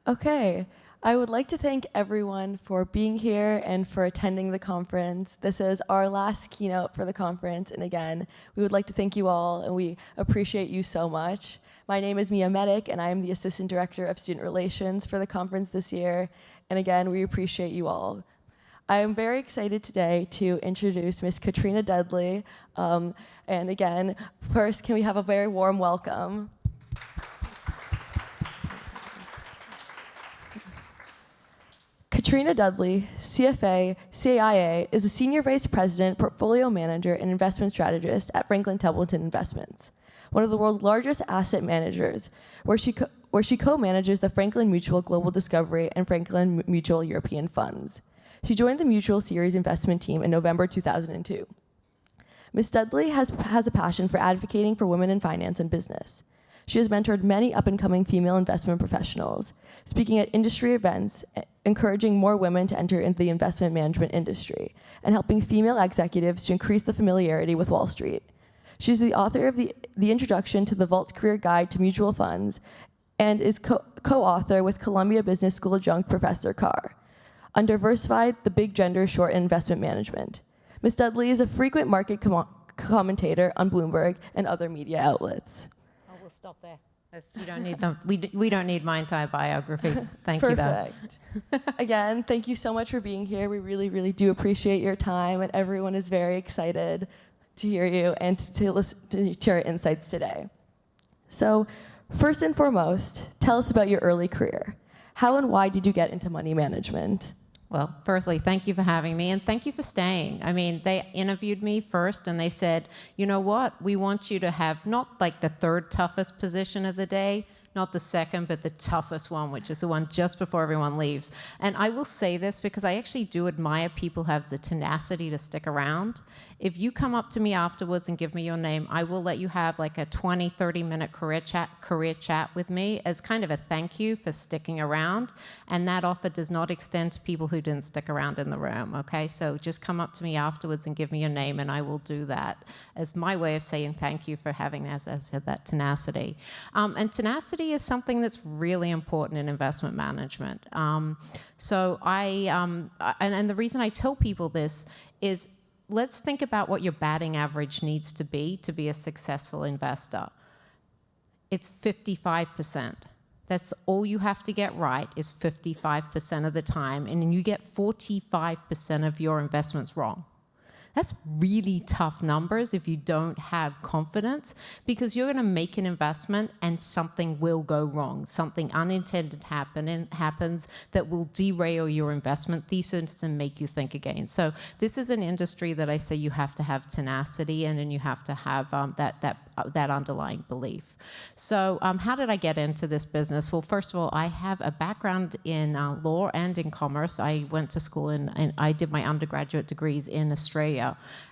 Okay, I would like to thank everyone for being here and for attending the conference. This is our last keynote for the conference, and again, we would like to thank you all, and we appreciate you so much. My name is Mia Medic, and I am the Assistant Director of Student Relations for the conference this year, and again, we appreciate you all. I am very excited today to introduce Ms. Katrina Dudley, and again, first, can we have a very warm welcome? Katrina Dudley, CFA, CAIA, is a Senior Vice President, Portfolio Manager, and Investment Strategist at Franklin Templeton Investments, one of the world's largest asset managers, where she co-manages the Franklin Mutual Global Discovery and Franklin Mutual European Funds. She joined the Mutual Series investment team in November 2002. Ms. Dudley has a passion for advocating for women in finance and business. She has mentored many up-and-coming female investment professionals, speaking at industry events, encouraging more women to enter into the investment management industry, and helping female executives to increase the familiarity with Wall Street. She's the author of the Introduction to the Vault Career Guide to Mutual Funds and is co-author with Columbia Business School Adjunct Professor Carr, Undiversified, the Big Gender Short in Investment Management. Ms. Dudley is a frequent market commentator on Bloomberg and other media outlets. We'll stop there. You don't need them. We don't need my entire biography. Thank you, though. Perfect. Again, thank you so much for being here. We really, really do appreciate your time, and everyone is very excited to hear you and to listen to your insights today. So, first and foremost, tell us about your early career. How and why did you get into money management? Well, firstly, thank you for having me, and thank you for staying. I mean, they interviewed me first, and they said, you know what, we want you to have not like the third toughest position of the day, not the second, but the toughest one, which is the one just before everyone leaves. And I will say this because I actually do admire people who have the tenacity to stick around. If you come up to me afterwards and give me your name, I will let you have like a 20, 30-minute career chat with me as kind of a thank you for sticking around. And that offer does not extend to people who didn't stick around in the room, okay? So just come up to me afterwards and give me your name, and I will do that as my way of saying thank you for having, as I said, that tenacity. And tenacity is something that's really important in investment management. And the reason I tell people this is, let's think about what your batting average needs to be a successful investor. It's 55%. That's all you have to get right is 55% of the time, and then you get 45% of your investments wrong. That's really tough numbers if you don't have confidence, because you're going to make an investment and something will go wrong. Something unintended happens that will derail your investment thesis and make you think again. So this is an industry that I say you have to have tenacity in, and you have to have that underlying belief. So how did I get into this business? Well, first of all, I have a background in law and in commerce. I went to school and I did my undergraduate degrees in Australia.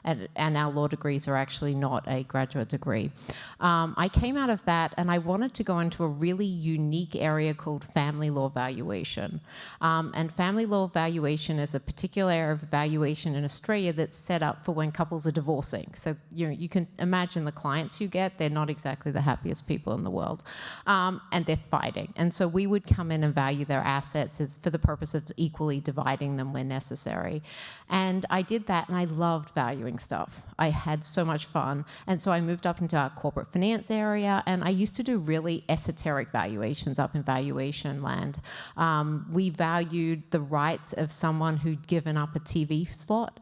And our law degrees are actually not a graduate degree. I came out of that, and I wanted to go into a really unique area called family law valuation. And family law valuation is a particular area of valuation in Australia that's set up for when couples are divorcing. So you can imagine the clients you get, they're not exactly the happiest people in the world. And they're fighting. And so we would come in and value their assets for the purpose of equally dividing them when necessary. And I did that, and I loved valuing stuff. I had so much fun. And so I moved up into our corporate finance area, and I used to do really esoteric valuations up in valuation land. We valued the rights of someone who'd given up a TV slot.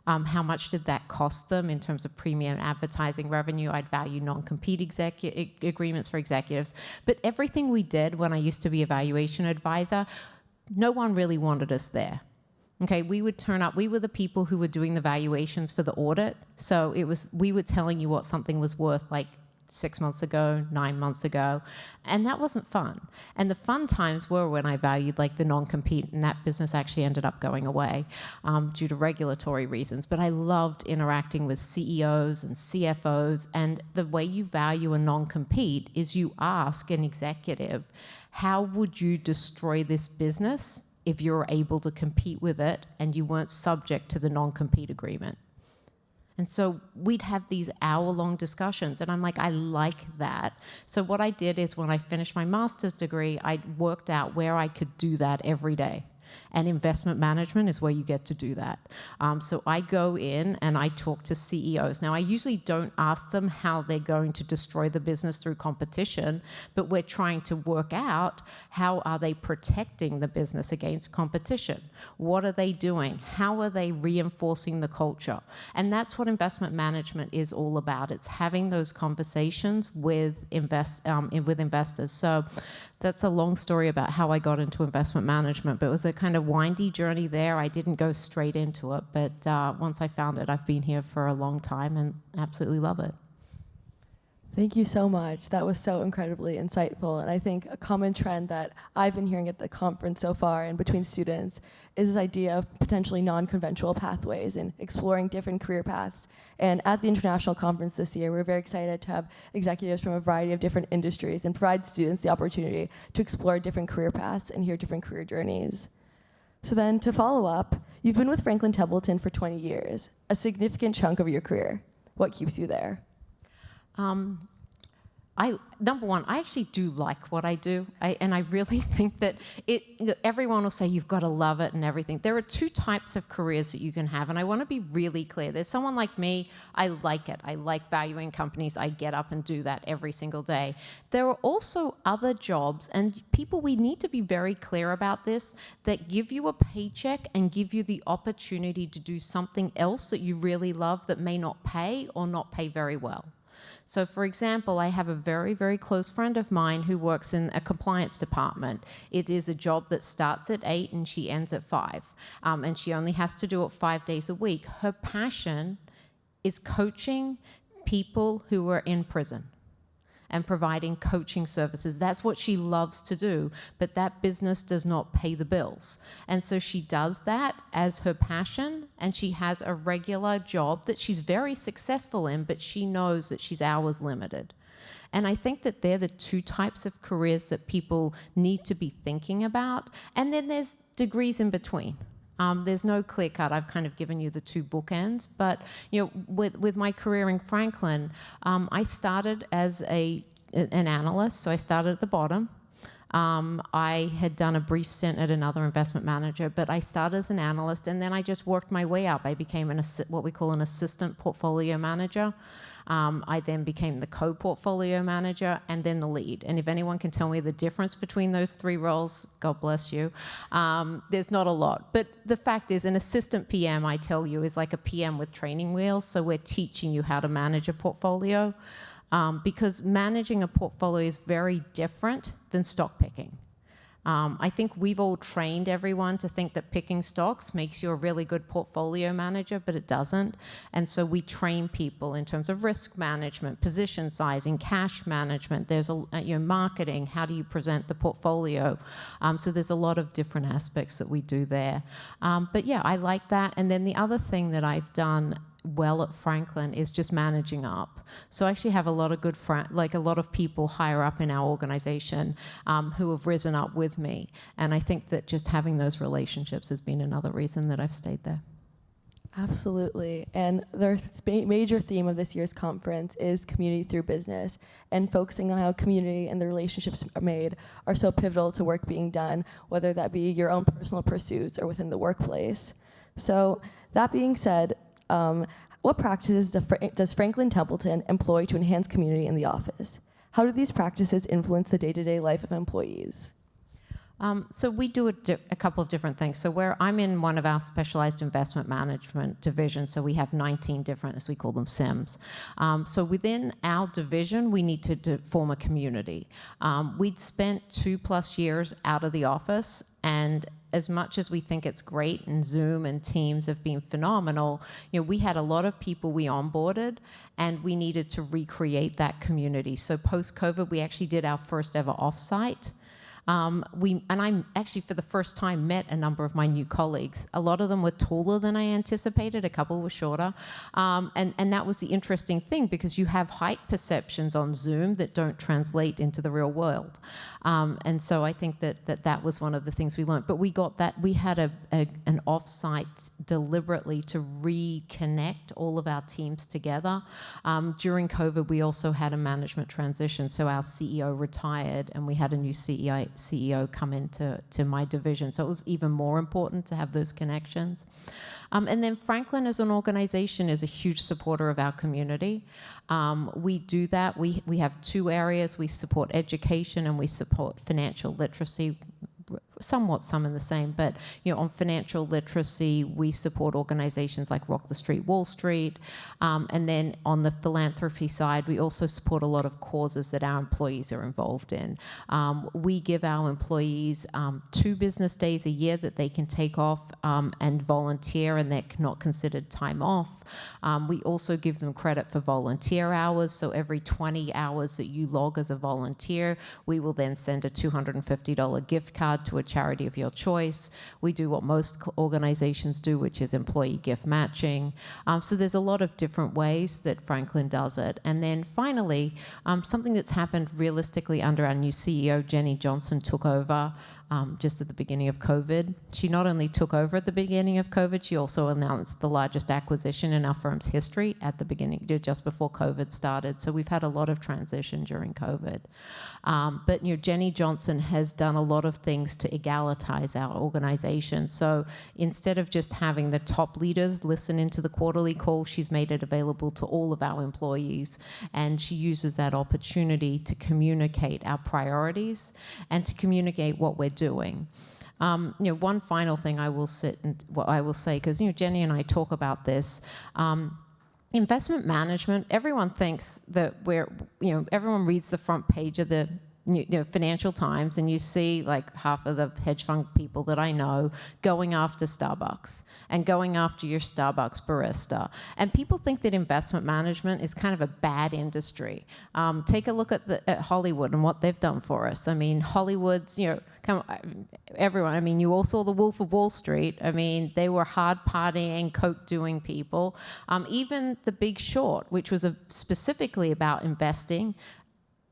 How much did that cost them in terms of premium advertising revenue? I'd value non-compete agreements for executives. But everything we did when I used to be a valuation advisor, no one really wanted us there. Okay, we would turn up, we were the people who were doing the valuations for the audit. So we were telling you what something was worth like 6 months ago, 9 months ago, and that wasn't fun. And the fun times were when I valued like the non-compete, and that business actually ended up going away due to regulatory reasons. But I loved interacting with CEOs and CFOs, and the way you value a non-compete is you ask an executive, how would you destroy this business if you're able to compete with it and you weren't subject to the non-compete agreement? And so we'd have these hour-long discussions, and I'm like, I like that. So what I did is when I finished my master's degree, I worked out where I could do that every day. And investment management is where you get to do that. So I go in and I talk to CEOs. Now, I usually don't ask them how they're going to destroy the business through competition, but we're trying to work out how are they protecting the business against competition? What are they doing? How are they reinforcing the culture? And that's what investment management is all about. It's having those conversations with investors. So that's a long story about how I got into investment management, but it was a kind of windy journey there. I didn't go straight into it, but once I found it, I've been here for a long time and absolutely love it. Thank you so much. That was so incredibly insightful. And I think a common trend that I've been hearing at the conference so far and between students is this idea of potentially non-conventional pathways and exploring different career paths. And at the international conference this year, we're very excited to have executives from a variety of different industries and provide students the opportunity to explore different career paths and hear different career journeys. So then to follow up, you've been with Franklin Templeton for 20 years, a significant chunk of your career. What keeps you there? Number one, I actually do like what I do, and I really think that everyone will say you've got to love it and everything. There are two types of careers that you can have, and I want to be really clear. There's someone like me, I like it. I like valuing companies. I get up and do that every single day. There are also other jobs, and people, we need to be very clear about this, that give you a paycheck and give you the opportunity to do something else that you really love that may not pay or not pay very well. So, for example, I have a very, very close friend of mine who works in a compliance department. It is a job that starts at 8 and she ends at 5. And she only has to do it 5 days a week. Her passion is coaching people who are in prison and providing coaching services. That's what she loves to do, but that business does not pay the bills. And so she does that as her passion, and she has a regular job that she's very successful in, but she knows that she's hours limited. And I think that they're the two types of careers that people need to be thinking about. And then there's degrees in between. There's no clear cut. I've kind of given you the two bookends, but with my career in Franklin, I started as an analyst, so I started at the bottom. I had done a brief stint at another investment manager, but I started as an analyst, and then I just worked my way up. I became what we call an assistant portfolio manager. I then became the co-portfolio manager and then the lead. And if anyone can tell me the difference between those three roles, God bless you. There's not a lot. But the fact is, an assistant PM, I tell you, is like a PM with training wheels. So we're teaching you how to manage a portfolio. Because managing a portfolio is very different than stock picking. I think we've all trained everyone to think that picking stocks makes you a really good portfolio manager, but it doesn't. And so we train people in terms of risk management, position sizing, cash management. There's marketing. How do you present the portfolio? So there's a lot of different aspects that we do there. But yeah, I like that. And then the other thing that I've done well at Franklin is just managing up. So I actually have a lot of good a lot of people higher up in our organization who have risen up with me. And I think that just having those relationships has been another reason that I've stayed there. Absolutely. And the major theme of this year's conference is community through business, and focusing on how community and the relationships are made are so pivotal to work being done, whether that be your own personal pursuits or within the workplace. So that being said, what practices does Franklin Templeton employ to enhance community in the office? How do these practices influence the day-to-day life of employees? So we do a couple of different things. So I'm in one of our specialized investment management divisions, so we have 19 different, as we call them, SIMs. So within our division, we need to form a community. We'd spent 2+ years out of the office, and as much as we think it's great, and Zoom and Teams have been phenomenal, we had a lot of people we onboarded, and we needed to recreate that community. So post-COVID, we actually did our first ever offsite. And I actually, for the first time, met a number of my new colleagues. A lot of them were taller than I anticipated. A couple were shorter. And that was the interesting thing, because you have height perceptions on Zoom that don't translate into the real world. And so I think that was one of the things we learned. But we got that. We had an off-site deliberately to reconnect all of our teams together. During COVID, we also had a management transition. So our CEO retired and we had a new CEO come into my division. So it was even more important to have those connections. And then Franklin as an organization is a huge supporter of our community. We do that. We have two areas. We support education and we support financial literacy. Somewhat some in the same, but on financial literacy, we support organizations like Rock the Street, Wall Street, and then on the philanthropy side, we also support a lot of causes that our employees are involved in. We give our employees 2 business days a year that they can take off and volunteer, and they're not considered time off. We also give them credit for volunteer hours, so every 20 hours that you log as a volunteer, we will then send a $250 gift card to a charity of your choice. We do what most organizations do, which is employee gift matching. So there's a lot of different ways that Franklin does it. And then finally, something that's happened realistically under our new CEO, Jenny Johnson, took over just at the beginning of COVID. She not only took over at the beginning of COVID, she also announced the largest acquisition in our firm's history at the beginning, just before COVID started. So we've had a lot of transition during COVID. But Jenny Johnson has done a lot of things to egalitize our organization. So instead of just having the top leaders listen into the quarterly call, she's made it available to all of our employees. And she uses that opportunity to communicate our priorities and to communicate what we're doing. One final thing I will say, because Jenny and I talk about this. Investment management, everyone thinks that everyone reads the front page of the Financial Times, and you see like half of the hedge fund people that I know going after Starbucks and going after your Starbucks barista. And people think that investment management is kind of a bad industry. Take a look at Hollywood and what they've done for us. I mean, Hollywood's, everyone. I mean, you all saw The Wolf of Wall Street. I mean, they were hard partying, coke doing people. Even The Big Short, which was specifically about investing.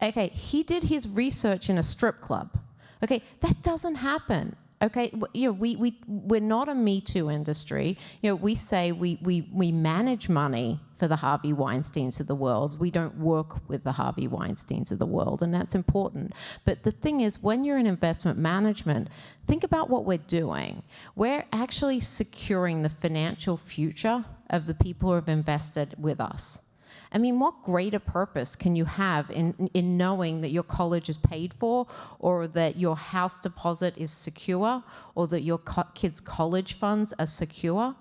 Okay, he did his research in a strip club. Okay, that doesn't happen. Okay, we're not a Me Too industry. We say we manage money for the Harvey Weinsteins of the world. We don't work with the Harvey Weinsteins of the world, and that's important. But the thing is, when you're in investment management, think about what we're doing. We're actually securing the financial future of the people who have invested with us. I mean, what greater purpose can you have in knowing that your college is paid for, or that your house deposit is secure, or that your kids' college funds are secure?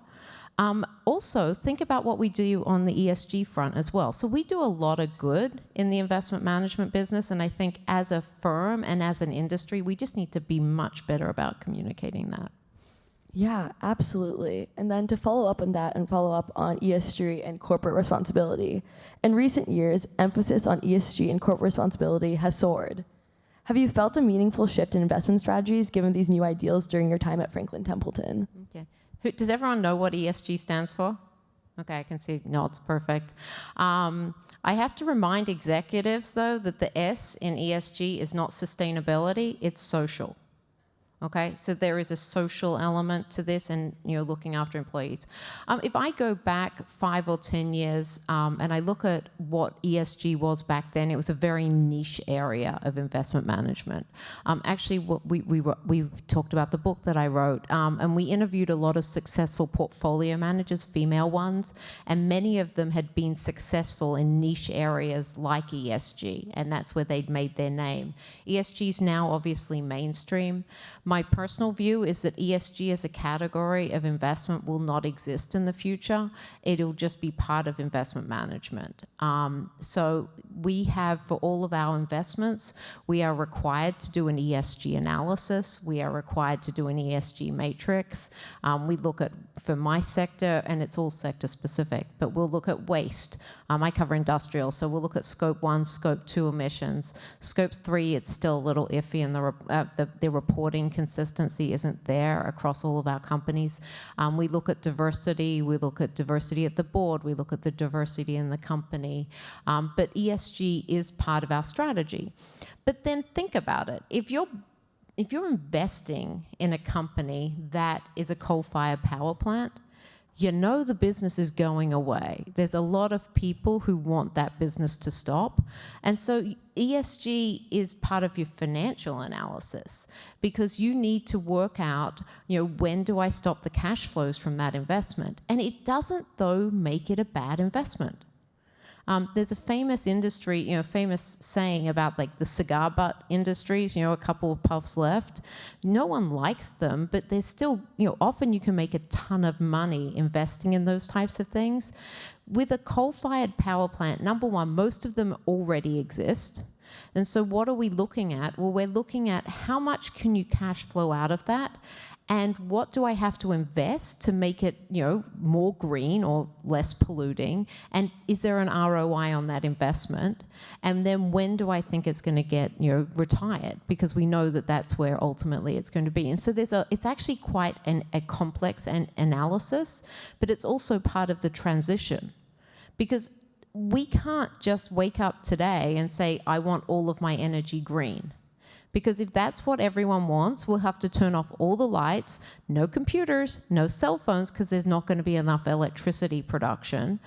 Also, think about what we do on the ESG front as well. So we do a lot of good in the investment management business, and I think as a firm and as an industry, we just need to be much better about communicating that. Yeah, absolutely. And then to follow up on that and follow up on ESG and corporate responsibility, in recent years, emphasis on ESG and corporate responsibility has soared. Have you felt a meaningful shift in investment strategies given these new ideals during your time at Franklin Templeton? Okay. Does everyone know what ESG stands for? Okay, I can see nods, perfect. I have to remind executives, though, that the S in ESG is not sustainability, it's social. Okay, so there is a social element to this, and looking after employees. If I go back 5 or 10 years and I look at what ESG was back then, it was a very niche area of investment management. Actually, we talked about the book that I wrote, and we interviewed a lot of successful portfolio managers, female ones, and many of them had been successful in niche areas like ESG, and that's where they'd made their name. ESG is now obviously mainstream. My personal view is that ESG as a category of investment will not exist in the future. It'll just be part of investment management. So we have, for all of our investments, we are required to do an ESG analysis. We are required to do an ESG matrix. We look at, for my sector, and it's all sector specific, but we'll look at waste. I cover industrial, so we'll look at Scope 1, Scope 2 emissions. Scope 3, it's still a little iffy, and the reporting consistency isn't there across all of our companies. We look at diversity. We look at diversity at the board. We look at the diversity in the company. But ESG is part of our strategy. But then think about it. If you're investing in a company that is a coal-fired power plant, you know the business is going away. There's a lot of people who want that business to stop. And so ESG is part of your financial analysis, because you need to work out, when do I stop the cash flows from that investment? And it doesn't, though, make it a bad investment. There's a famous industry, famous saying about like the cigar butt industries, a couple of puffs left. No one likes them, but there's still, often you can make a ton of money investing in those types of things. With a coal-fired power plant, number one, most of them already exist. And so what are we looking at? Well, we're looking at how much can you cash flow out of that, and what do I have to invest to make it, more green or less polluting? And is there an ROI on that investment? And then when do I think it's going to get, retired? Because we know that that's where ultimately it's going to be. And so it's actually quite a complex analysis, but it's also part of the transition. Because we can't just wake up today and say, I want all of my energy green. Because if that's what everyone wants, we'll have to turn off all the lights, no computers, no cell phones, because there's not going to be enough electricity production.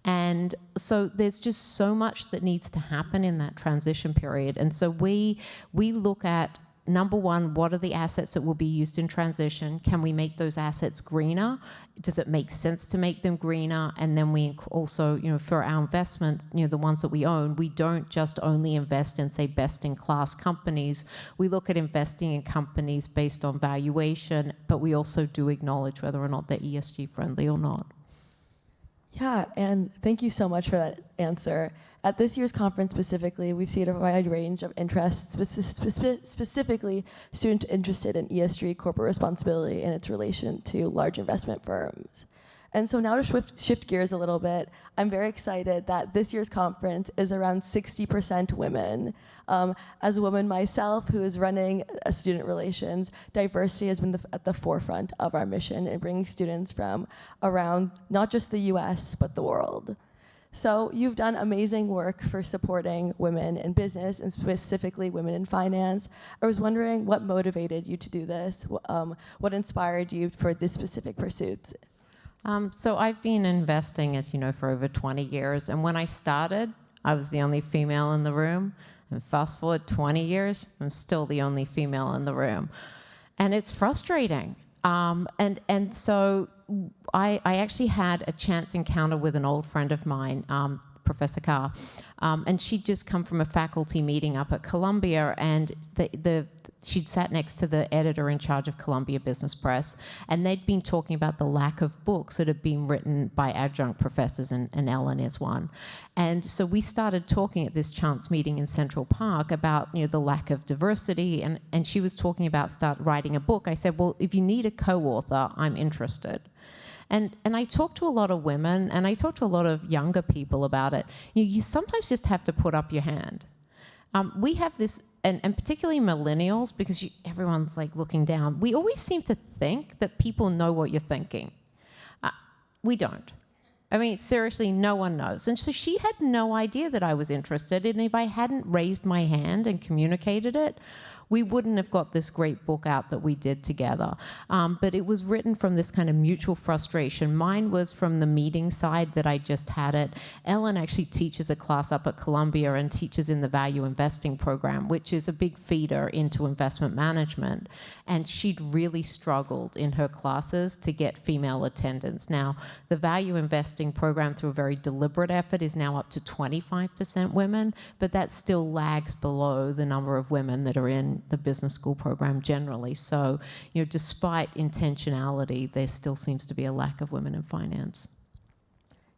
And so there's just so much that needs to happen in that transition period. And so we look at, number one, what are the assets that will be used in transition? Can we make those assets greener? Does it make sense to make them greener? And then we also, for our investments, the ones that we own, we don't just only invest in, say, best-in-class companies. We look at investing in companies based on valuation, but we also do acknowledge whether or not they're ESG friendly or not. Yeah, and thank you so much for that answer. At this year's conference specifically, we've seen a wide range of interests, specifically students interested in ESG, corporate responsibility, and its relation to large investment firms. And so now to shift gears a little bit, I'm very excited that this year's conference is around 60% women. As a woman myself who is running student relations, diversity has been at the forefront of our mission in bringing students from around not just the US, but the world. So you've done amazing work for supporting women in business and specifically women in finance. I was wondering what motivated you to do this? What inspired you for this specific pursuit? So I've been investing, as you know, for over 20 years. And when I started, I was the only female in the room. And fast forward 20 years, I'm still the only female in the room. And it's frustrating. And so I actually had a chance encounter with an old friend of mine, Professor Carr, and she'd just come from a faculty meeting up at Columbia, and she'd sat next to the editor in charge of Columbia Business Press, and they'd been talking about the lack of books that had been written by adjunct professors, and Ellen is one. And so we started talking at this chance meeting in Central Park about the lack of diversity, and she was talking about start writing a book. I said, well, if you need a co-author, I'm interested. And I talked to a lot of women, and I talked to a lot of younger people about it. You sometimes just have to put up your hand. We have this, and particularly millennials, because everyone's like looking down. We always seem to think that people know what you're thinking. We don't. I mean, seriously, no one knows. And so she had no idea that I was interested, and if I hadn't raised my hand and communicated it, we wouldn't have got this great book out that we did together. But it was written from this kind of mutual frustration. Mine was from the meeting side that I just had it. Ellen actually teaches a class up at Columbia and teaches in the value investing program, which is a big feeder into investment management. And she'd really struggled in her classes to get female attendance. Now, the value investing program, through a very deliberate effort, is now up to 25% women, but that still lags below the number of women that are in the business school program generally. So, despite intentionality, there still seems to be a lack of women in finance.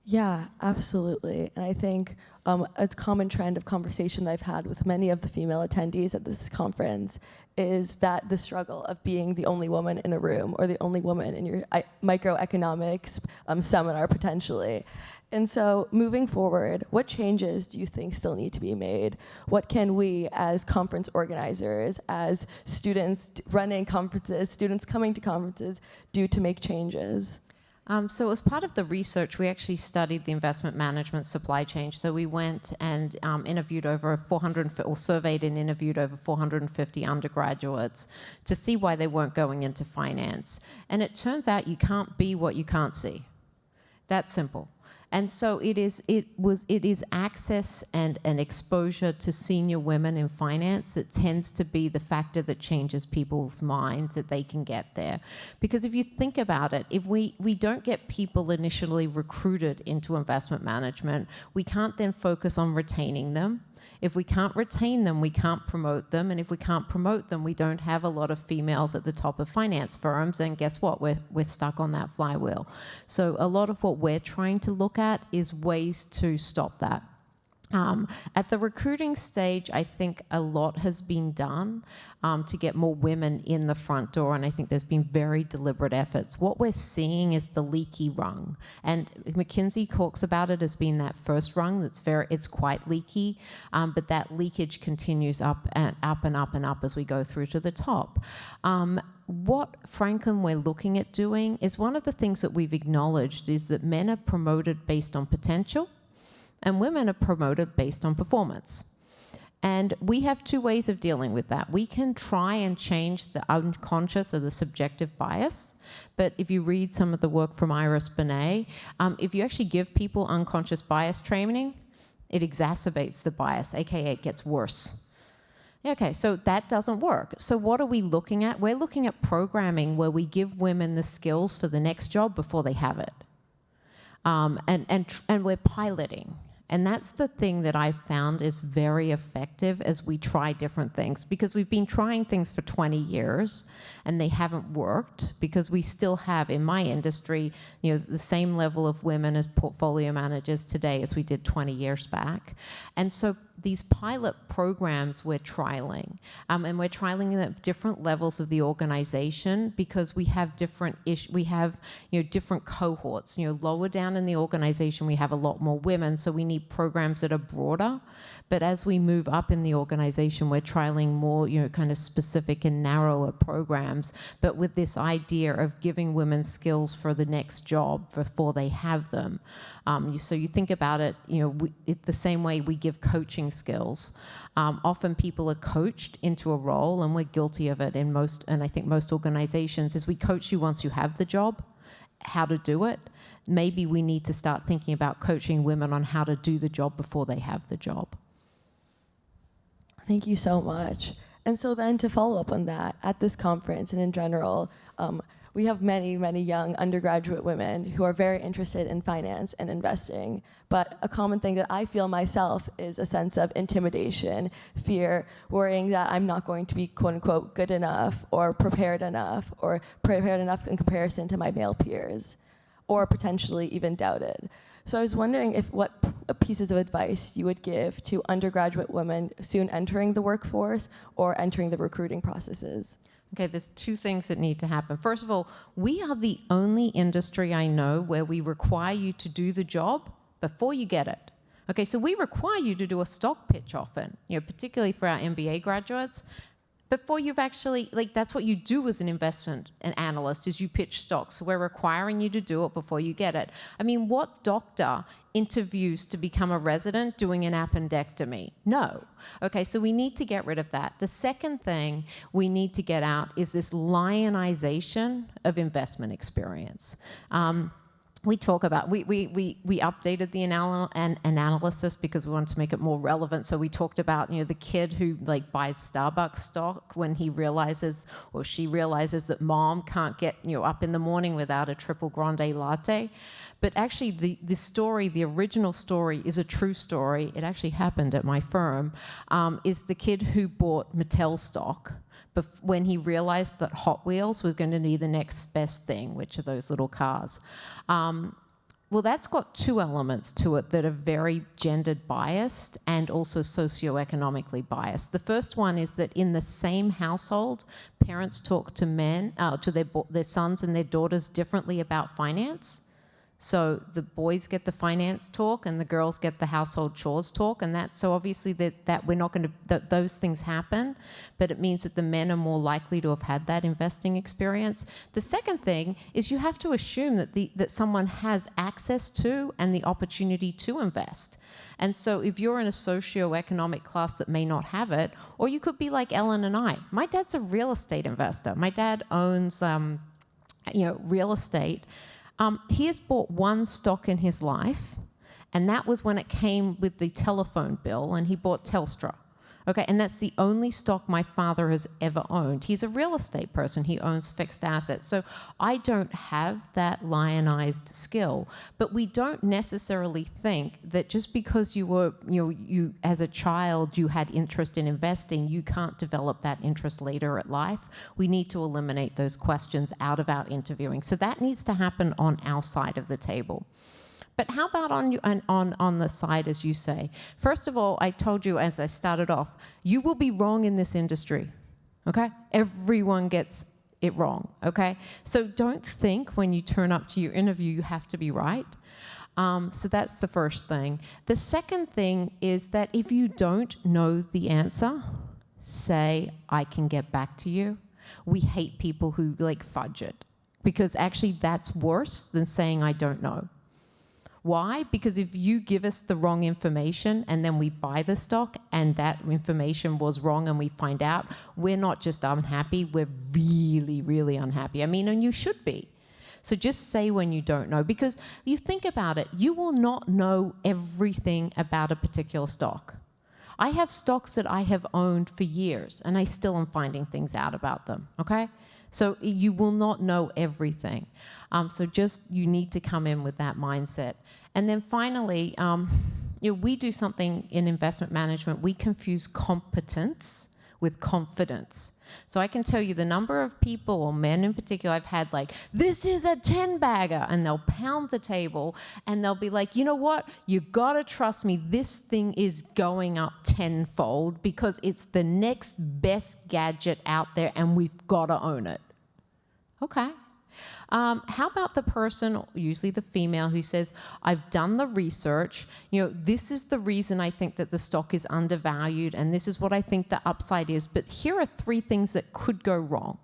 Yeah, absolutely. And I think a common trend of conversation that I've had with many of the female attendees at this conference is that the struggle of being the only woman in a room or the only woman in your microeconomics seminar potentially. And so moving forward, what changes do you think still need to be made? What can we as conference organizers, as students running conferences, students coming to conferences, do to make changes? So as part of the research, we actually studied the investment management supply chain. So we went and interviewed over 400, or surveyed and interviewed over 450 undergraduates to see why they weren't going into finance. And it turns out you can't be what you can't see. That simple. And so it is access and exposure to senior women in finance that tends to be the factor that changes people's minds that they can get there. Because if you think about it, if we don't get people initially recruited into investment management, we can't then focus on retaining them. If we can't retain them, we can't promote them. And if we can't promote them, we don't have a lot of females at the top of finance firms. And guess what? We're stuck on that flywheel. So a lot of what we're trying to look at is ways to stop that. At the recruiting stage, I think a lot has been done to get more women in the front door, and I think there's been very deliberate efforts. What we're seeing is the leaky rung, and McKinsey talks about it as being that first rung it's quite leaky, but that leakage continues up and up and up and up as we go through to the top. What Franklin we're looking at doing is one of the things that we've acknowledged is that men are promoted based on potential, and women are promoted based on performance. And we have two ways of dealing with that. We can try and change the unconscious or the subjective bias, but if you read some of the work from Iris Benet, if you actually give people unconscious bias training, it exacerbates the bias, aka it gets worse. Okay, so that doesn't work. So what are we looking at? We're looking at programming where we give women the skills for the next job before they have it. And we're piloting. And that's the thing that I've found is very effective as we try different things, because we've been trying things for 20 years and they haven't worked, because we still have, in my industry, the same level of women as portfolio managers today as we did 20 years back. And so these pilot programs we're trialing, and we're trialing at different levels of the organization, because we have different different cohorts. Lower down in the organization we have a lot more women, so we need programs that are broader. But as we move up in the organization, we're trialing more kind of specific and narrower programs, but with this idea of giving women skills for the next job before they have them. So you think about it, the same way we give coaching skills. Often people are coached into a role, and we're guilty of it in most, and I think most organizations, is we coach you once you have the job, how to do it. Maybe we need to start thinking about coaching women on how to do the job before they have the job. Thank you so much. And so then to follow up on that, at this conference and in general, we have many, many young undergraduate women who are very interested in finance and investing. But a common thing that I feel myself is a sense of intimidation, fear, worrying that I'm not going to be quote unquote good enough or prepared enough in comparison to my male peers, or potentially even doubted. So I was wondering what pieces of advice you would give to undergraduate women soon entering the workforce or entering the recruiting processes. Okay, there's two things that need to happen. First of all, we are the only industry I know where we require you to do the job before you get it. Okay, so we require you to do a stock pitch often, particularly for our M.B.A. graduates. Before you've actually, that's what you do as an investment analyst, is you pitch stocks. So we're requiring you to do it before you get it. I mean, what doctor interviews to become a resident doing an appendectomy? No. Okay, so we need to get rid of that. The second thing we need to get out is this lionization of investment experience. We talk about, we updated the analysis because we wanted to make it more relevant. So we talked about, the kid who buys Starbucks stock when he realizes, or she realizes, that mom can't get, up in the morning without a triple grande latte. But actually the original story is a true story. It actually happened at my firm, is the kid who bought Mattel stock when he realized that Hot Wheels was going to be the next best thing, which are those little cars. Well, that's got two elements to it that are very gendered biased and also socioeconomically biased. The first one is that in the same household, parents talk to their sons and their daughters differently about finance. So the boys get the finance talk and the girls get the household chores talk, and so obviously that we're not going to, those things happen, but it means that the men are more likely to have had that investing experience. The second thing is you have to assume that someone has access to and the opportunity to invest. And so if you're in a socioeconomic class that may not have it, or you could be like Ellen and I. My dad's a real estate investor. My dad owns real estate. He has bought one stock in his life, and that was when it came with the telephone bill, and he bought Telstra. Okay, and that's the only stock my father has ever owned. He's a real estate person. He owns fixed assets. So I don't have that lionized skill. But we don't necessarily think that just because you were, you as a child, you had interest in investing, you can't develop that interest later at life. We need to eliminate those questions out of our interviewing. So that needs to happen on our side of the table. But how about on the side, as you say? First of all, I told you as I started off, you will be wrong in this industry, okay? Everyone gets it wrong, okay? So don't think when you turn up to your interview you have to be right. So that's the first thing. The second thing is that if you don't know the answer, say, I can get back to you. We hate people who fudge it, because actually that's worse than saying I don't know. Why? Because if you give us the wrong information and then we buy the stock and that information was wrong and we find out, we're not just unhappy, we're really, really unhappy. I mean, and you should be. So just say when you don't know, because you think about it, you will not know everything about a particular stock. I have stocks that I have owned for years and I still am finding things out about them, okay? So you will not know everything. So just, you need to come in with that mindset. And then finally, we do something in investment management. We confuse competence with confidence. So I can tell you the number of people, or men in particular, I've had this is a 10-bagger, and they'll pound the table and they'll be like, you know what, you gotta trust me, this thing is going up tenfold because it's the next best gadget out there and we've gotta own it. Okay. How about the person, usually the female, who says, I've done the research, this is the reason I think that the stock is undervalued and this is what I think the upside is, but here are 3 things that could go wrong.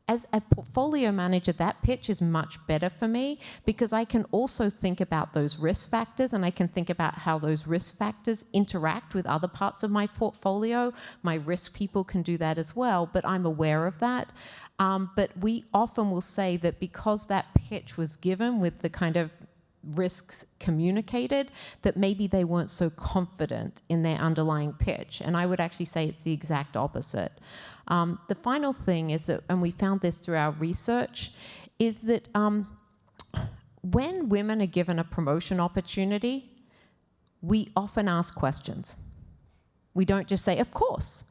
As a portfolio manager, that pitch is much better for me because I can also think about those risk factors and I can think about how those risk factors interact with other parts of my portfolio. My risk people can do that as well, but I'm aware of that. But we often will say that because that pitch was given with the kind of risks communicated, that maybe they weren't so confident in their underlying pitch. And I would actually say it's the exact opposite. The final thing is that, and we found this through our research, is that when women are given a promotion opportunity, we often ask questions. We don't just say, of course.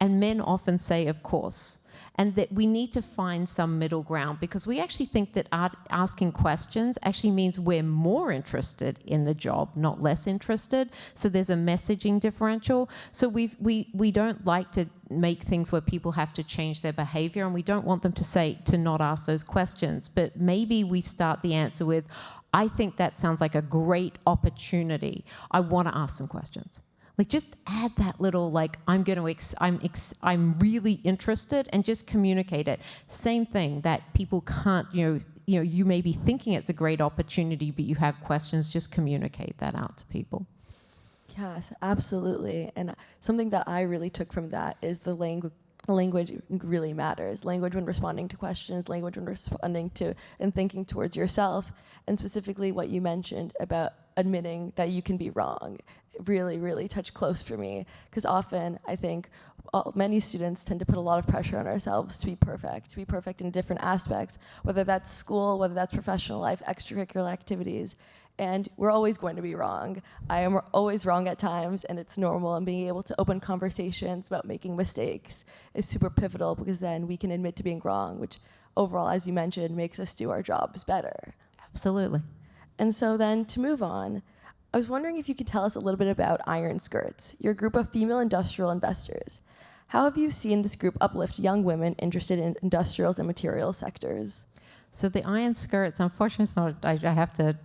And men often say, of course. And that we need to find some middle ground, because we actually think that asking questions actually means we're more interested in the job, not less interested. So there's a messaging differential. So we don't like to make things where people have to change their behavior, and we don't want them to not ask those questions. But maybe we start the answer with, I think that sounds like a great opportunity. I want to ask some questions. Just add that little, I'm really interested, and just communicate it. Same thing, that people can't, you may be thinking it's a great opportunity, but you have questions, just communicate that out to people. Yes, absolutely. And something that I really took from that is the language really matters. Language when responding to questions, language when responding to and thinking towards yourself, and specifically what you mentioned about admitting that you can be wrong. Really, really touched close for me, because often I think many students tend to put a lot of pressure on ourselves to be perfect in different aspects, whether that's school, whether that's professional life, extracurricular activities, and we're always going to be wrong. I am always wrong at times, and it's normal, and being able to open conversations about making mistakes is super pivotal, because then we can admit to being wrong, which overall, as you mentioned, makes us do our jobs better. Absolutely. And so then to move on, I was wondering if you could tell us a little bit about Iron Skirts, your group of female industrial investors. How have you seen this group uplift young women interested in industrials and materials sectors? So the Iron Skirts, unfortunately, it's not, I have to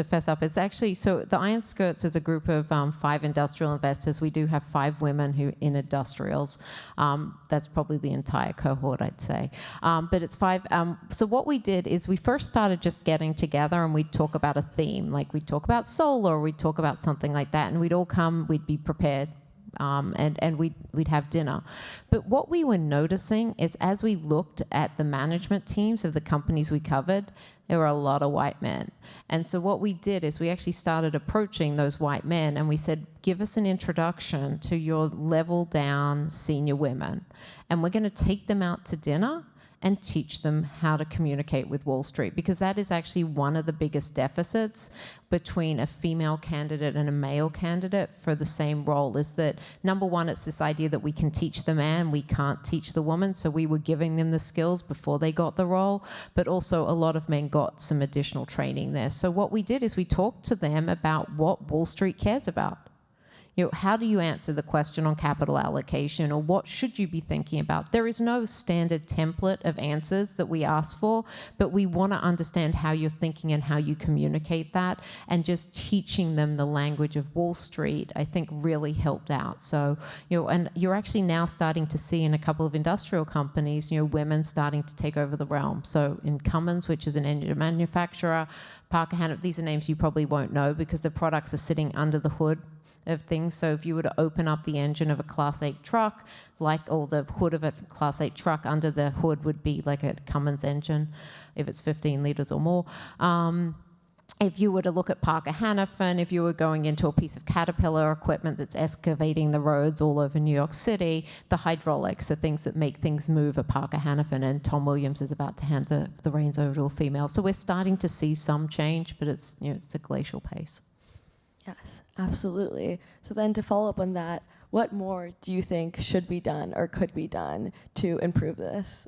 fess up. It's actually, so the Iron Skirts is a group of 5 industrial investors. We do have 5 women who in industrials. That's probably the entire cohort, I'd say. But it's 5. So what we did is we first started just getting together and we'd talk about a theme. Like we'd talk about solar, we'd talk about something like that. And we'd all come, we'd be prepared. and we'd have dinner. But what we were noticing is as we looked at the management teams of the companies we covered, there were a lot of white men. And so what we did is we actually started approaching those white men and we said, give us an introduction to your level down senior women. And we're going to take them out to dinner and teach them how to communicate with Wall Street, because that is actually one of the biggest deficits between a female candidate and a male candidate for the same role, is that, number one, it's this idea that we can teach the man, we can't teach the woman, so we were giving them the skills before they got the role, but also a lot of men got some additional training there. So what we did is we talked to them about what Wall Street cares about. How do you answer the question on capital allocation, or what should you be thinking about? There is no standard template of answers that we ask for, but we want to understand how you're thinking and how you communicate that, and just teaching them the language of Wall Street, I think, really helped out. So, and you're actually now starting to see in a couple of industrial companies, women starting to take over the realm. So in Cummins, which is an engine manufacturer, Parker Hannifin, these are names you probably won't know because the products are sitting under the hood of things. So if you were to open up the engine of a Class 8 truck, or the hood of a Class 8 truck, under the hood would be like a Cummins engine, if it's 15 liters or more. If you were to look at Parker Hannifin, if you were going into a piece of Caterpillar equipment that's excavating the roads all over New York City, the hydraulics, the things that make things move, are Parker Hannifin, and Tom Williams is about to hand the reins over to a female. So we're starting to see some change, but it's a glacial pace. Yes, absolutely. So then to follow up on that, what more do you think should be done or could be done to improve this?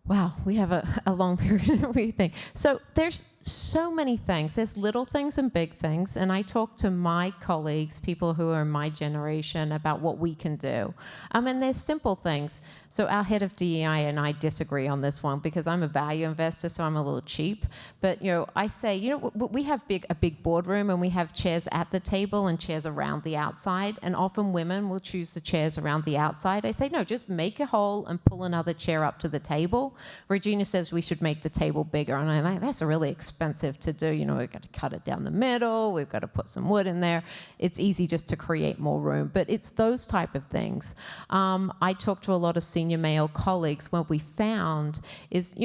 Wow, we have a long period, we think. So there's so many things. There's little things and big things. And I talk to my colleagues, people who are in my generation, about what we can do. And there's simple things. So our head of DEI and I disagree on this one because I'm a value investor, so I'm a little cheap. But, I say, we have a big boardroom and we have chairs at the table and chairs around the outside. And often women will choose the chairs around the outside. I say, no, just make a hole and pull another chair up to the table. Regina says we should make the table bigger. And I'm like, that's really expensive to do. We've got to cut it down the middle. We've got to put some wood in there. It's easy just to create more room. But it's those type of things. I talk to a lot of senior male colleagues. What we found is,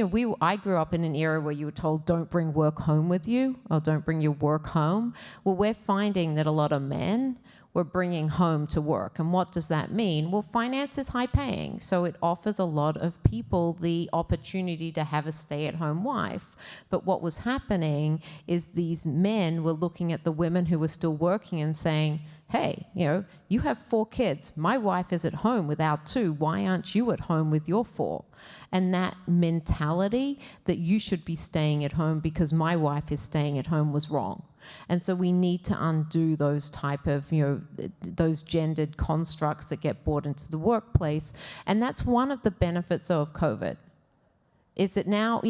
I grew up in an era where you were told, don't bring work home with you, or don't bring your work home. Well, we're finding that a lot of men we're bringing home to work. And what does that mean? Well, finance is high paying, so it offers a lot of people the opportunity to have a stay-at-home wife. But what was happening is these men were looking at the women who were still working and saying, hey, you have 4 kids. My wife is at home with our 2. Why aren't you at home with your 4? And that mentality that you should be staying at home because my wife is staying at home was wrong. And so we need to undo those type of, those gendered constructs that get brought into the workplace. And that's one of the benefits of COVID. Is that now,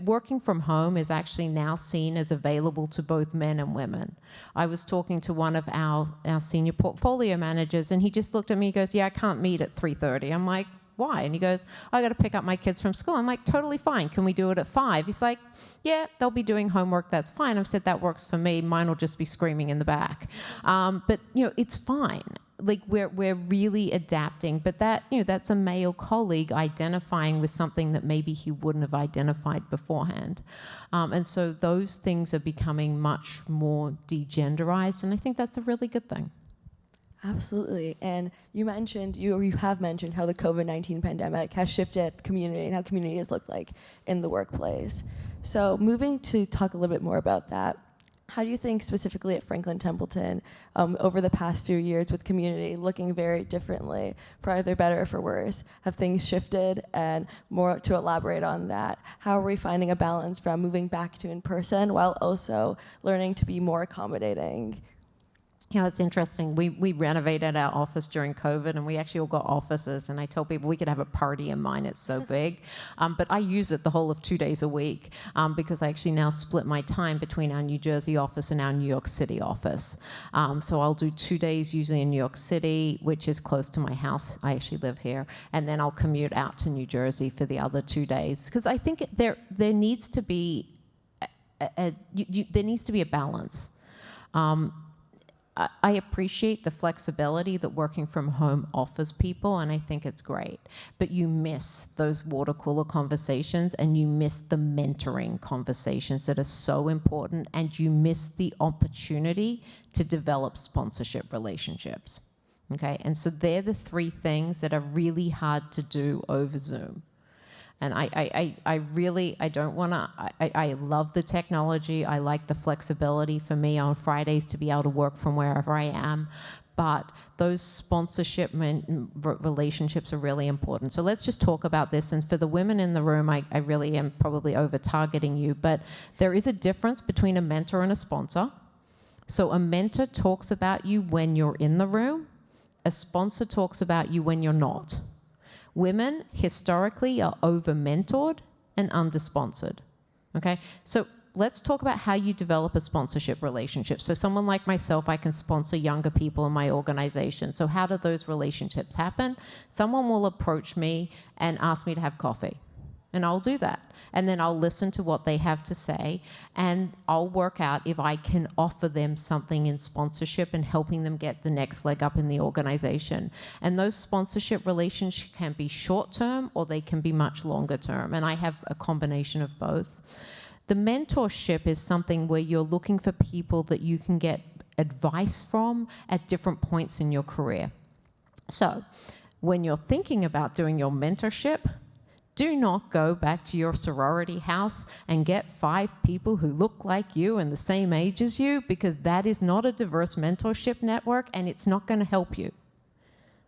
working from home is actually now seen as available to both men and women. I was talking to one of our senior portfolio managers, and he just looked at me, he goes, yeah, I can't meet at 3:30. I'm like, why? And he goes, I got to pick up my kids from school. I'm like, totally fine. Can we do it at 5? He's like, yeah, they'll be doing homework. That's fine. I've said that works for me. Mine will just be screaming in the back. But it's fine. Like we're really adapting. But that's a male colleague identifying with something that maybe he wouldn't have identified beforehand. And so those things are becoming much more degenderized, and I think that's a really good thing. Absolutely. And you have mentioned how the COVID-19 pandemic has shifted community and how community has looked like in the workplace. So moving to talk a little bit more about that, how do you think specifically at Franklin Templeton, over the past few years with community looking very differently, for either better or for worse, have things shifted? And more to elaborate on that, how are we finding a balance from moving back to in-person while also learning to be more accommodating? It's interesting. We renovated our office during COVID, and we actually all got offices. And I told people we could have a party in mine. It's so big. But I use it the whole of 2 days a week because I actually now split my time between our New Jersey office and our New York City office. So I'll do 2 days usually in New York City, which is close to my house. I actually live here. And then I'll commute out to New Jersey for the other 2 days. Because I think there needs to be there needs to be a balance. I appreciate the flexibility that working from home offers people, and I think it's great. But you miss those water cooler conversations, and you miss the mentoring conversations that are so important, and you miss the opportunity to develop sponsorship relationships. Okay, and so they're the three things that are really hard to do over Zoom. And I really don't want to, I love the technology. I like the flexibility for me on Fridays to be able to work from wherever I am. But those sponsorship relationships are really important. So let's just talk about this. And for the women in the room, I really am probably over-targeting you. But there is a difference between a mentor and a sponsor. So a mentor talks about you when you're in the room. A sponsor talks about you when you're not. Women historically are over-mentored and under-sponsored, okay? So let's talk about how you develop a sponsorship relationship. So someone like myself, I can sponsor younger people in my organization. So how do those relationships happen? Someone will approach me and ask me to have coffee, and I'll do that. And then I'll listen to what they have to say, and I'll work out if I can offer them something in sponsorship and helping them get the next leg up in the organization. And those sponsorship relationships can be short-term or they can be much longer-term, and I have a combination of both. The mentorship is something where you're looking for people that you can get advice from at different points in your career. So when you're thinking about doing your mentorship, do not go back to your sorority house and get 5 people who look like you and the same age as you, because that is not a diverse mentorship network, and it's not going to help you.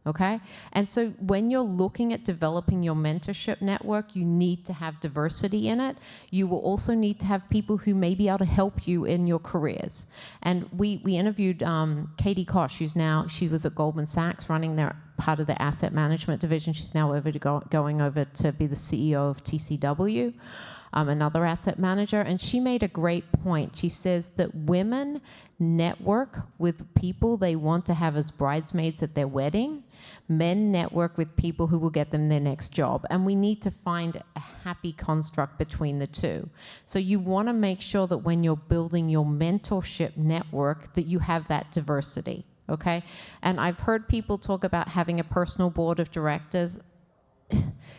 Okay? And so when you're looking at developing your mentorship network, you need to have diversity in it. You will also need to have people who may be able to help you in your careers. And we interviewed Katie Koch, she was at Goldman Sachs running their part of the asset management division. She's now going over to be the CEO of TCW, another asset manager. And she made a great point. She says that women network with people they want to have as bridesmaids at their wedding. Men network with people who will get them their next job. And we need to find a happy construct between the two. So you want to make sure that when you're building your mentorship network, that you have that diversity. Okay? And I've heard people talk about having a personal board of directors.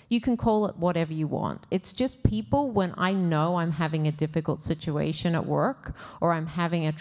You can call it whatever you want. It's just people, when I know I'm having a difficult situation at work, or I'm having a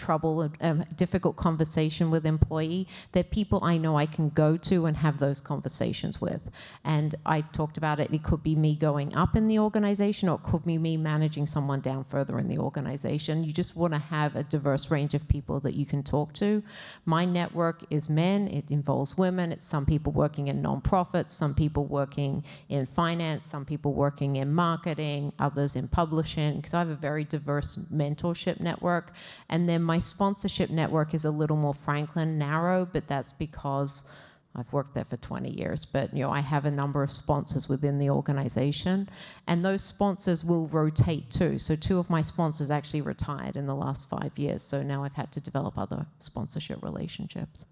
difficult conversation with employee, they're people I know I can go to and have those conversations with. And I've talked about it. It could be me going up in the organization, or it could be me managing someone down further in the organization. You just want to have a diverse range of people that you can talk to. My network is men. It involves women. It's some people working in nonprofits, some people working in finance, some people working in marketing, others in publishing, because I have a very diverse mentorship network. And then my sponsorship network is a little more Franklin narrow, but that's because I've worked there for 20 years. But I have a number of sponsors within the organization, and those sponsors will rotate too. So 2 of my sponsors actually retired in the last 5 years, so now I've had to develop other sponsorship relationships.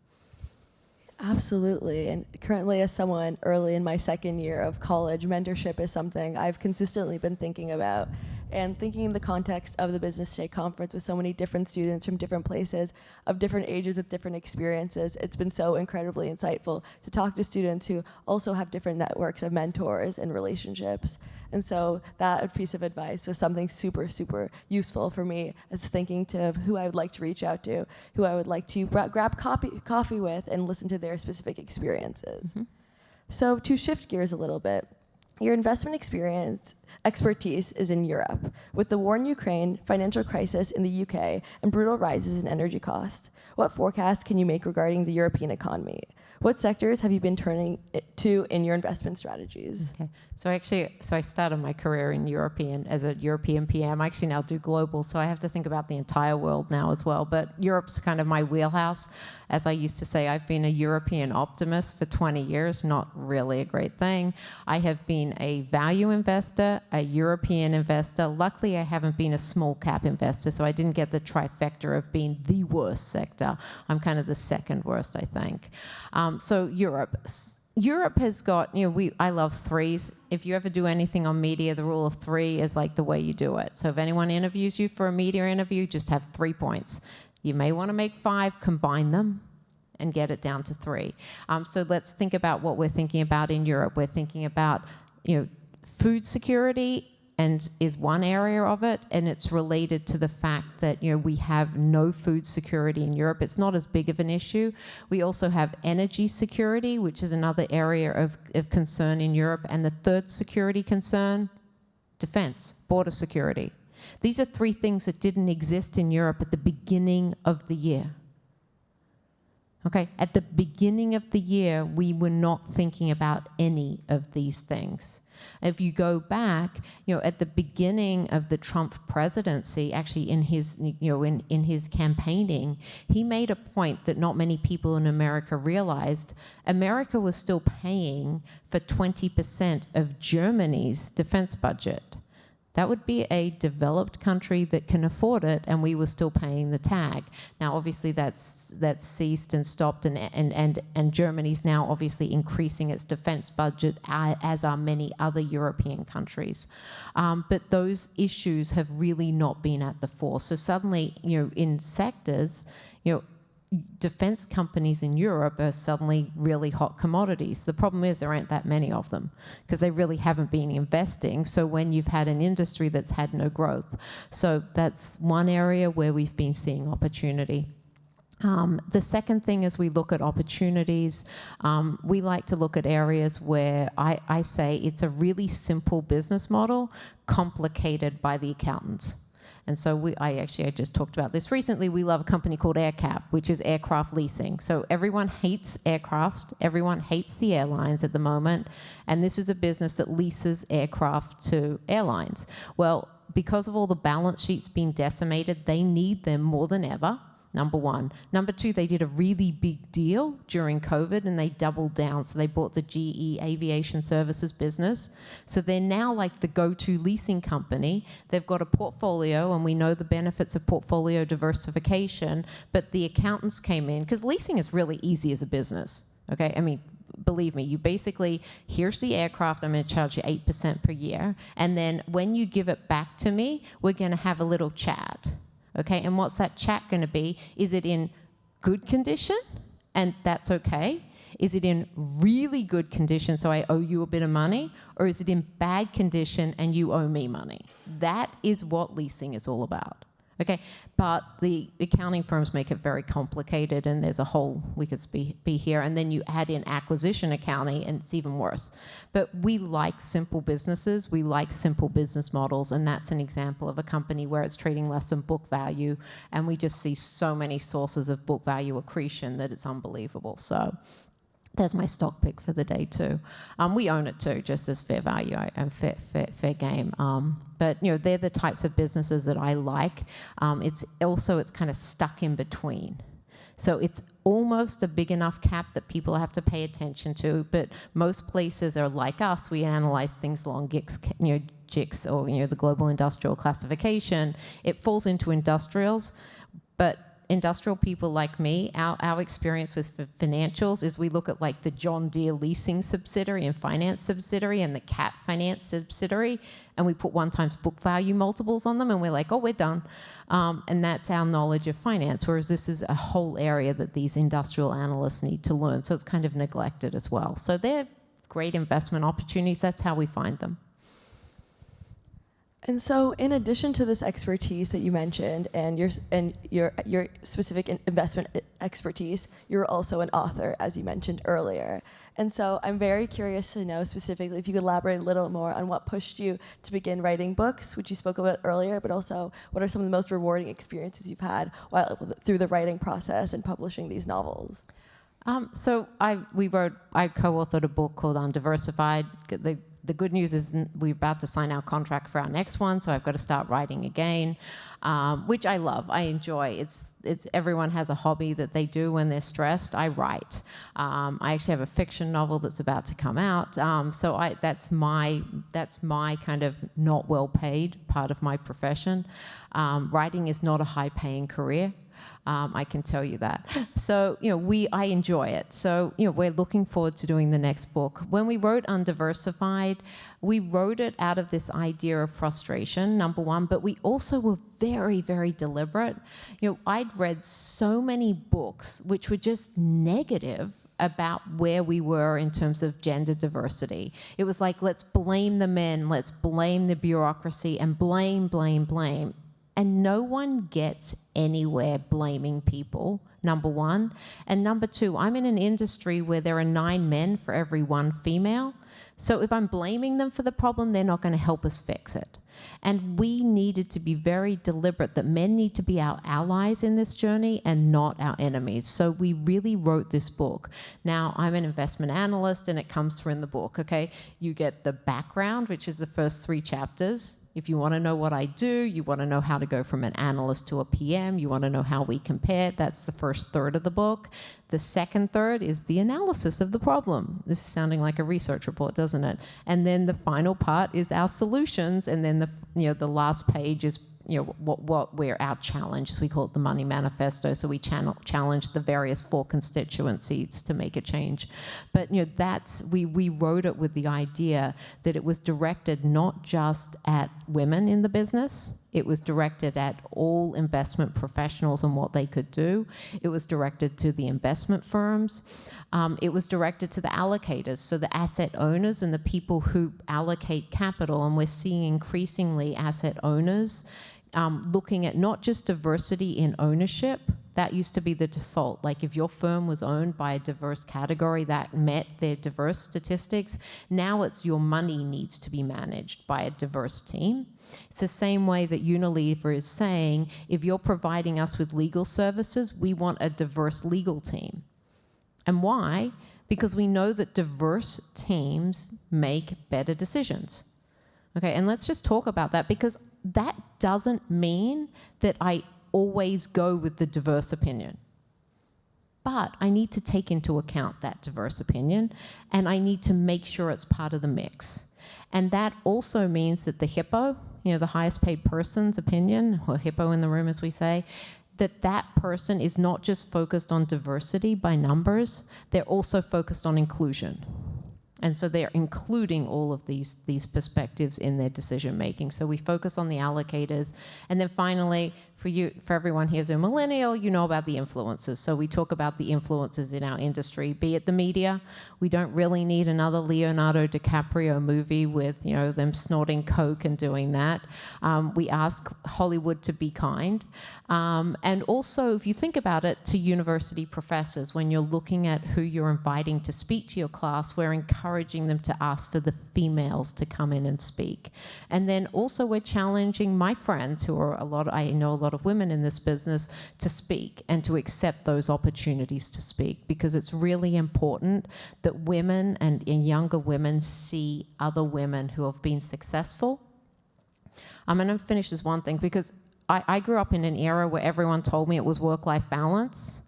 Absolutely. And currently, as someone early in my second year of college, mentorship is something I've consistently been thinking about. And thinking in the context of the Business Today conference with so many different students from different places, of different ages with different experiences, it's been so incredibly insightful to talk to students who also have different networks of mentors and relationships. And so that piece of advice was something super, super useful for me as thinking to who I would like to reach out to, who I would like to grab coffee with and listen to their specific experiences. Mm-hmm. So to shift gears a little bit, your investment expertise is in Europe. With the war in Ukraine, financial crisis in the UK, and brutal rises in energy costs, what forecasts can you make regarding the European economy? What sectors have you been turning to in your investment strategies? Okay. So I started my career as a European PM. I actually now do global, so I have to think about the entire world now as well. But Europe's kind of my wheelhouse. As I used to say, I've been a European optimist for 20 years, not really a great thing. I have been a value investor, a European investor. Luckily, I haven't been a small cap investor, so I didn't get the trifecta of being the worst sector. I'm kind of the second worst, I think. So Europe has got, I love threes. If you ever do anything on media, the rule of 3 is like the way you do it. So if anyone interviews you for a media interview, just have 3 points. You may want to make 5, combine them, and get it down to 3. So let's think about what we're thinking about in Europe. We're thinking about, food security and is one area of it, and it's related to the fact that we have no food security in Europe. It's not as big of an issue. We also have energy security, which is another area of concern in Europe, and the third security concern, defense, border security. These are 3 things that didn't exist in Europe at the beginning of the year. Okay, at the beginning of the year, we were not thinking about any of these things. If you go back, at the beginning of the Trump presidency, actually in his, in his campaigning, he made a point that not many people in America realized. America was still paying for 20% of Germany's defense budget. That would be a developed country that can afford it, and we were still paying the tag. Now, obviously, that's ceased and stopped, and Germany's now obviously increasing its defense budget, as are many other European countries. But those issues have really not been at the fore. So suddenly, in sectors, defense companies in Europe are suddenly really hot commodities. The problem is there aren't that many of them because they really haven't been investing. So when you've had an industry that's had no growth. So that's one area where we've been seeing opportunity. The second thing is we look at opportunities. We like to look at areas where I say it's a really simple business model complicated by the accountants. And so I just talked about this recently. We love a company called AerCap, which is aircraft leasing. So everyone hates aircraft. Everyone hates the airlines at the moment. And this is a business that leases aircraft to airlines. Well, because of all the balance sheets being decimated, they need them more than ever. Number one. Number two, they did a really big deal during COVID and they doubled down. So they bought the GE Aviation Services business. So they're now like the go-to leasing company. They've got a portfolio, and we know the benefits of portfolio diversification, but the accountants came in, because leasing is really easy as a business, okay? I mean, believe me, you basically, here's the aircraft, I'm going to charge you 8% per year, and then when you give it back to me, we're going to have a little chat. Okay, and what's that chat going to be? Is it in good condition? And that's okay. Is it in really good condition, so I owe you a bit of money? Or is it in bad condition and you owe me money? That is what leasing is all about. Okay, but the accounting firms make it very complicated, and there's a whole, we could be here, and then you add in acquisition accounting, and it's even worse. But we like simple businesses, we like simple business models, and that's an example of a company where it's trading less than book value, and we just see so many sources of book value accretion that it's unbelievable. So there's my stock pick for the day too. We own it too, just as fair value and fair game. But they're the types of businesses that I like. It's kind of stuck in between. So it's almost a big enough cap that people have to pay attention to. But most places are like us. We analyze things along GICS, or the Global Industrial Classification. It falls into industrials, but industrial people like me, our experience with financials is we look at like the John Deere leasing subsidiary and finance subsidiary and the Cat finance subsidiary, and we put 1x book value multiples on them, and we're like, oh, we're done. And that's our knowledge of finance, whereas this is a whole area that these industrial analysts need to learn. So it's kind of neglected as well. So they're great investment opportunities. That's how we find them. And so, in addition to this expertise that you mentioned and your specific investment expertise, you're also an author, as you mentioned earlier. And so, I'm very curious to know specifically if you could elaborate a little more on what pushed you to begin writing books, which you spoke about earlier, but also what are some of the most rewarding experiences you've had through the writing process and publishing these novels? So I co-authored a book called Undiversified. The good news is we're about to sign our contract for our next one, so I've got to start writing again, which I love. I enjoy. It's everyone has a hobby that they do when they're stressed. I write. I actually have a fiction novel that's about to come out. So that's my kind of not well paid part of my profession. Writing is not a high paying career. I can tell you that. So, I enjoy it. So, we're looking forward to doing the next book. When we wrote Undiversified, we wrote it out of this idea of frustration, number one, but we also were very, very deliberate. I'd read so many books which were just negative about where we were in terms of gender diversity. It was like, let's blame the men, let's blame the bureaucracy, and blame, blame, blame. And no one gets anywhere blaming people, number one. And number two, I'm in an industry where there are 9 men for every 1 female. So if I'm blaming them for the problem, they're not going to help us fix it. And we needed to be very deliberate that men need to be our allies in this journey and not our enemies. So we really wrote this book. Now, I'm an investment analyst, and it comes through in the book, okay? You get the background, which is the first 3 chapters. If you want to know what I do, you want to know how to go from an analyst to a PM, you want to know how we compare, that's the first third of the book. The second third is the analysis of the problem. This is sounding like a research report, doesn't it? And then the final part is our solutions, and then the last page is what we're our challenge, as we call it, the money manifesto. So we challenge the various 4 constituencies to make a change. But we wrote it with the idea that it was directed not just at women in the business. It was directed at all investment professionals and what they could do. It was directed to the investment firms. It was directed to the allocators, so the asset owners and the people who allocate capital. And we're seeing increasingly asset owners looking at not just diversity in ownership. That used to be the default. Like if your firm was owned by a diverse category that met their diverse statistics, now it's your money needs to be managed by a diverse team. It's the same way that Unilever is saying, if you're providing us with legal services, we want a diverse legal team. And why? Because we know that diverse teams make better decisions. Okay, and let's just talk about that, because that doesn't mean that I always go with the diverse opinion. But I need to take into account that diverse opinion, and I need to make sure it's part of the mix. And that also means that the hippo, the highest paid person's opinion, or hippo in the room as we say, that person is not just focused on diversity by numbers, they're also focused on inclusion. And so they're including all of these perspectives in their decision making. So we focus on the allocators. And then finally, for everyone here who's a millennial, you know about the influencers. So we talk about the influencers in our industry, be it the media. We don't really need another Leonardo DiCaprio movie with them snorting coke and doing that. We ask Hollywood to be kind. And also, if you think about it, to university professors, when you're looking at who you're inviting to speak to your class, we're encouraging them to ask for the females to come in and speak. And then also we're challenging my friends, who are I know a lot of women in this business, to speak and to accept those opportunities to speak, because it's really important that women and younger women see other women who have been successful. I'm going to finish this one thing, because I grew up in an era where everyone told me it was work-life balance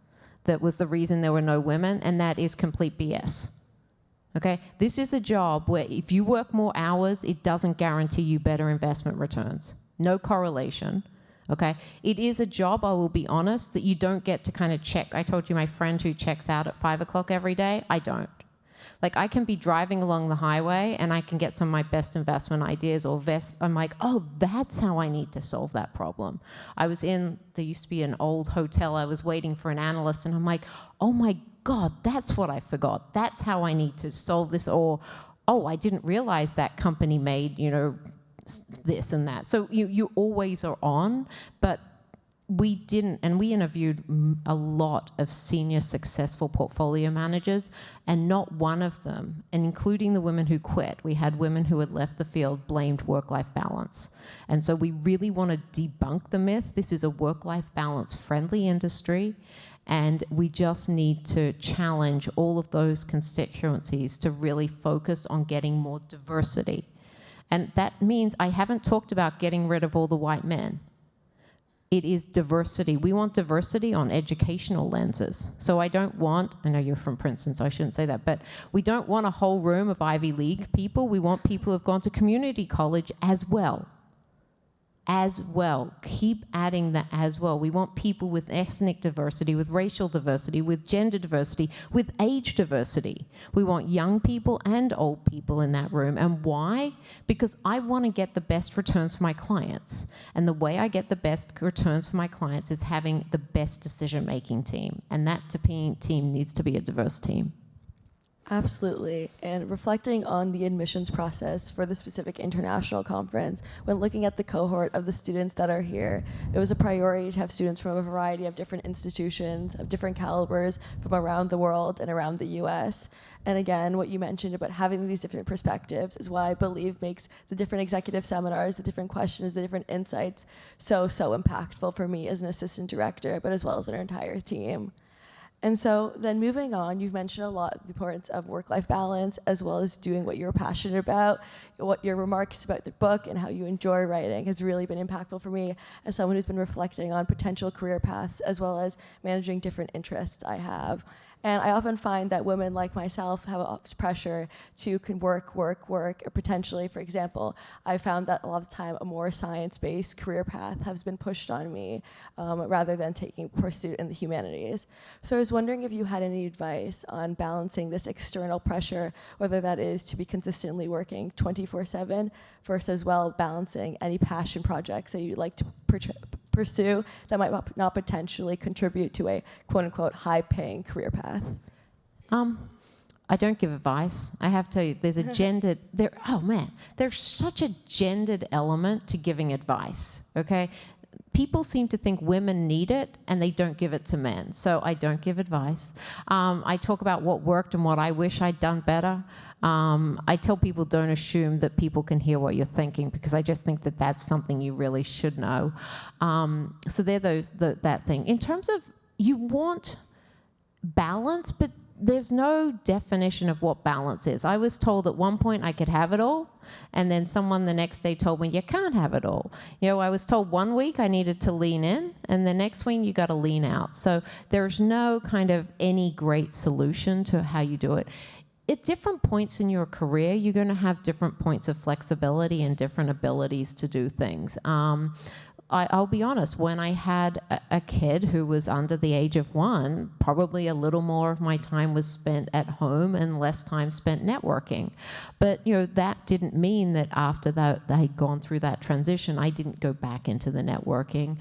that was the reason there were no women, and that is complete BS. Okay? This is a job where if you work more hours, it doesn't guarantee you better investment returns. No correlation. Okay? It is a job, I will be honest, that you don't get to kind of check. I told you my friend who checks out at 5 o'clock every day. I don't. Like, I can be driving along the highway and I can get some of my best investment ideas, or I'm like, oh, that's how I need to solve that problem. There used to be an old hotel, I was waiting for an analyst, and I'm like, oh my God, that's what I forgot. That's how I need to solve this. Or, oh, I didn't realize that company made, this and that. So you always are on, but we didn't, and we interviewed a lot of senior successful portfolio managers, and not one of them, and including the women who quit, we had women who had left the field, blamed work-life balance. And so we really want to debunk the myth. This is a work-life balance friendly industry, and we just need to challenge all of those constituencies to really focus on getting more diversity. And that means I haven't talked about getting rid of all the white men. It is diversity. We want diversity on educational lenses. So I know you're from Princeton, so I shouldn't say that, but we don't want a whole room of Ivy League people. We want people who've gone to community college as well. as well. Keep adding the as well. We want people with ethnic diversity, with racial diversity, with gender diversity, with age diversity. We want young people and old people in that room. And why? Because I want to get the best returns for my clients. And the way I get the best returns for my clients is having the best decision-making team. And that team needs to be a diverse team. Absolutely. And reflecting on the admissions process for the specific international conference, when looking at the cohort of the students that are here, it was a priority to have students from a variety of different institutions, of different calibers from around the world and around the US. And again, what you mentioned about having these different perspectives is what I believe makes the different executive seminars, the different questions, the different insights so impactful for me as an assistant director, but as well as our entire team. And so then moving on, you've mentioned a lot the importance of work-life balance, as well as doing what you're passionate about. What your remarks about the book and how you enjoy writing has really been impactful for me as someone who's been reflecting on potential career paths, as well as managing different interests I have. And I often find that women like myself have a lot of pressure to work, or potentially, for example, I found that a lot of the time a more science-based career path has been pushed on me rather than taking pursuit in the humanities. So I was wondering if you had any advice on balancing this external pressure, whether that is to be consistently working 24/7 versus balancing any passion projects that you'd like to pursue that might not potentially contribute to a quote-unquote high-paying career path? I don't give advice. I have to tell you, there's a gendered, there's such a gendered element to giving advice, okay? People seem to think women need it and they don't give it to men. So I don't give advice. I talk about what worked and what I wish I'd done better. I tell people don't assume that people can hear what you're thinking, because I just think that that's something you really should know. So they're that thing. In terms of, you want balance, but there's no definition of what balance is. I was told at one point I could have it all, and then someone the next day told me you can't have it all. You know, I was told one week I needed to lean in, and the next week you got to lean out. So there's no kind of any great solution to how you do it. At different points in your career, you're going to have different points of flexibility and different abilities to do things. I'll be honest, when I had a kid who was under the age of 1, probably a little more of my time was spent at home and less time spent networking. But you know, that didn't mean that after that I had gone through that transition, I didn't go back into the networking.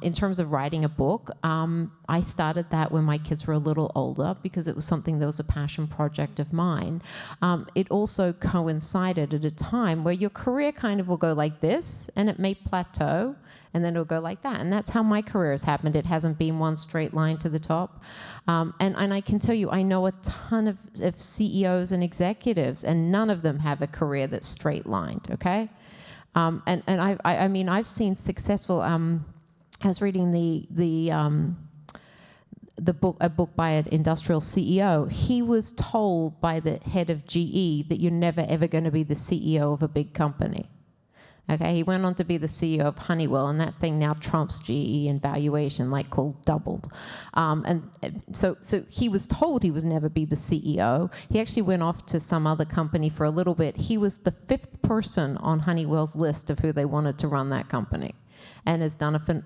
In terms of writing a book, I started that when my kids were a little older because it was something that was a passion project of mine. It also coincided at a time where your career kind of will go like this, and it may plateau, and then it'll go like that. And that's how my career has happened. It hasn't been one straight line to the top. And I can tell you, I know a ton of CEOs and executives, and none of them have a career that's straight lined, okay? I mean, I've seen successful, I was reading a book by an industrial CEO. He was told by the head of GE that you're never ever going to be the CEO of a big company. Okay, he went on to be the CEO of Honeywell, and that thing now trumps GE in valuation, like called doubled. So he was told he was never be the CEO. He actually went off to some other company for a little bit. He was the 5th person on Honeywell's list of who they wanted to run that company, and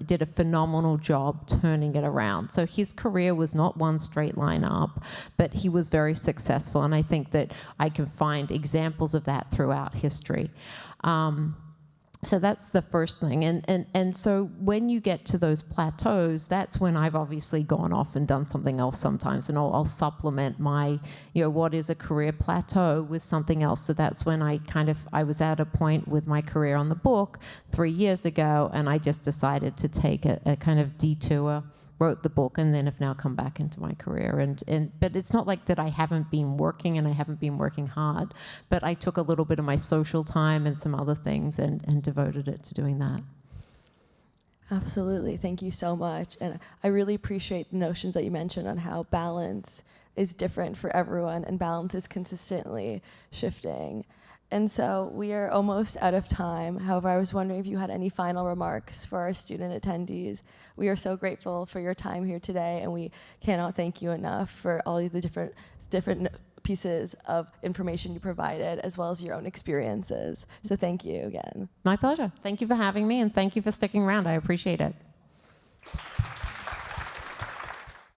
did a phenomenal job turning it around. So his career was not one straight line up, but he was very successful, and I think that I can find examples of that throughout history. So that's the first thing. And so when you get to those plateaus, that's when I've obviously gone off and done something else sometimes, and I'll supplement my, what is a career plateau with something else. So that's when I was at a point with my career on the book 3 years ago, and I just decided to take a kind of detour, wrote the book, and then have now come back into my career. But it's not like that I haven't been working and I haven't been working hard, but I took a little bit of my social time and some other things and devoted it to doing that. Absolutely. Thank you so much. And I really appreciate the notions that you mentioned on how balance is different for everyone and balance is consistently shifting. And so we are almost out of time. However, I was wondering if you had any final remarks for our student attendees. We are so grateful for your time here today, and we cannot thank you enough for all these different pieces of information you provided, as well as your own experiences. So thank you again. My pleasure. Thank you for having me, and thank you for sticking around. I appreciate it.